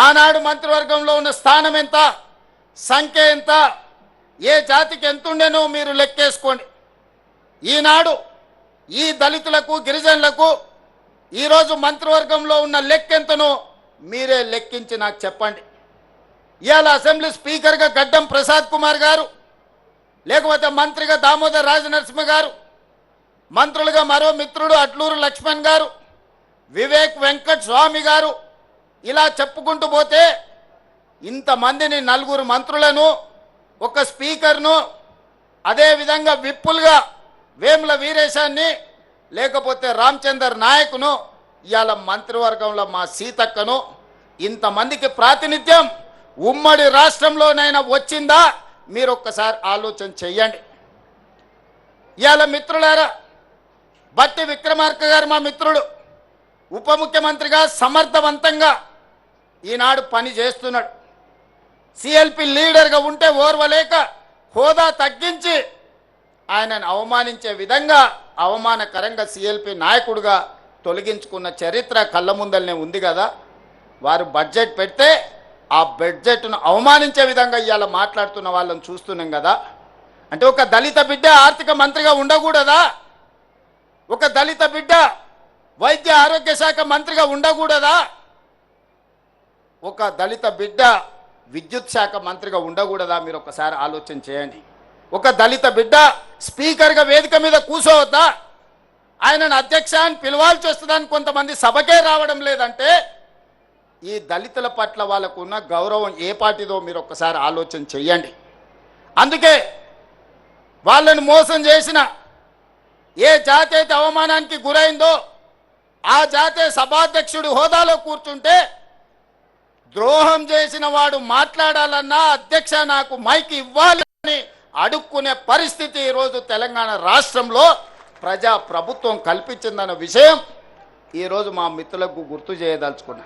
ఆనాడు మంత్రివర్గంలో ఉన్న స్థానం ఎంత, సంఖ్య ఎంత, ఏ జాతికి ఎంతుండేనో మీరు లెక్కేసుకోండి. ఈనాడు ఈ దళితులకు గిరిజనులకు ఈరోజు మంత్రివర్గంలో ఉన్న లెక్కెంతనో మీరే లెక్కించి నాకు చెప్పండి. ఇవాళ అసెంబ్లీ స్పీకర్గా గడ్డం ప్రసాద్ కుమార్ గారు, లేకపోతే మంత్రిగా దామోదర్ రాజనరసింహ గారు, మంత్రులుగా మరో మిత్రుడు అట్లూరు లక్ష్మణ్ గారు, వివేక్ వెంకట్ స్వామి గారు, ఇలా చెప్పుకుంటూ పోతే ఇంతమందిని, నలుగురు మంత్రులను, ఒక స్పీకర్ను, అదేవిధంగా విప్పులుగా వేముల వీరేశాన్ని, లేకపోతే రామచందర్ నాయకును, ఇవాళ మంత్రివర్గంలో మా సీతక్కను, ఇంతమందికి ప్రాతినిధ్యం ఉమ్మడి రాష్ట్రంలోనైనా వచ్చిందా? మీరు ఒక్కసారి ఆలోచన చెయ్యండి. ఇవాళ మిత్రులారా, బట్టి విక్రమార్క గారు మా మిత్రుడు, ఉప ముఖ్యమంత్రిగా సమర్థవంతంగా ఈనాడు పని చేస్తున్నాడు. సిఎల్పి లీడర్గా ఉంటే ఓర్వలేక హోదా తగ్గించి ఆయనను అవమానించే విధంగా అవమానకరంగా సిఎల్పి నాయకుడిగా తొలగించుకున్న చరిత్ర కళ్ళ ముందలనే ఉంది కదా. వారు బడ్జెట్ పెడితే ఆ బడ్జెట్ను అవమానించే విధంగా ఇవాళ మాట్లాడుతున్న వాళ్ళని చూస్తున్నాం కదా. అంటే ఒక దళిత బిడ్డ ఆర్థిక మంత్రిగా ఉండకూడదా? ఒక దళిత బిడ్డ వైద్య ఆరోగ్య శాఖ మంత్రిగా ఉండకూడదా? ఒక దళిత బిడ్డ విద్యుత్ శాఖ మంత్రిగా ఉండకూడదా? మీరు ఒకసారి ఆలోచన చేయండి. ఒక దళిత బిడ్డ స్పీకర్గా వేదిక మీద కూర్చోవద్దా? ఆయనను అధ్యక్ష అని పిలవాల్సి వస్తుందని కొంతమంది సభకే రావడం లేదంటే ఈ దళితుల పట్ల వాళ్ళకు ఉన్న గౌరవం ఏ పార్టీదో మీరు ఒక్కసారి ఆలోచన చెయ్యండి. అందుకే వాళ్ళని మోసం చేసిన ఏ జాతి అయితే అవమానానికి గురైందో ఆ జాతే సభాధ్యక్షుడి హోదాలో కూర్చుంటే ద్రోహం చేసిన వాడు మాట్లాడాలన్నా అధ్యక్ష నాకు మైక్ ఇవ్వాలని అడుక్కునే పరిస్థితి ఈరోజు తెలంగాణ రాష్ట్రంలో ప్రజా ప్రభుత్వం కల్పించిందన్న విషయం ఈరోజు మా మిత్రులకు గుర్తు చేయదలుచుకున్నా.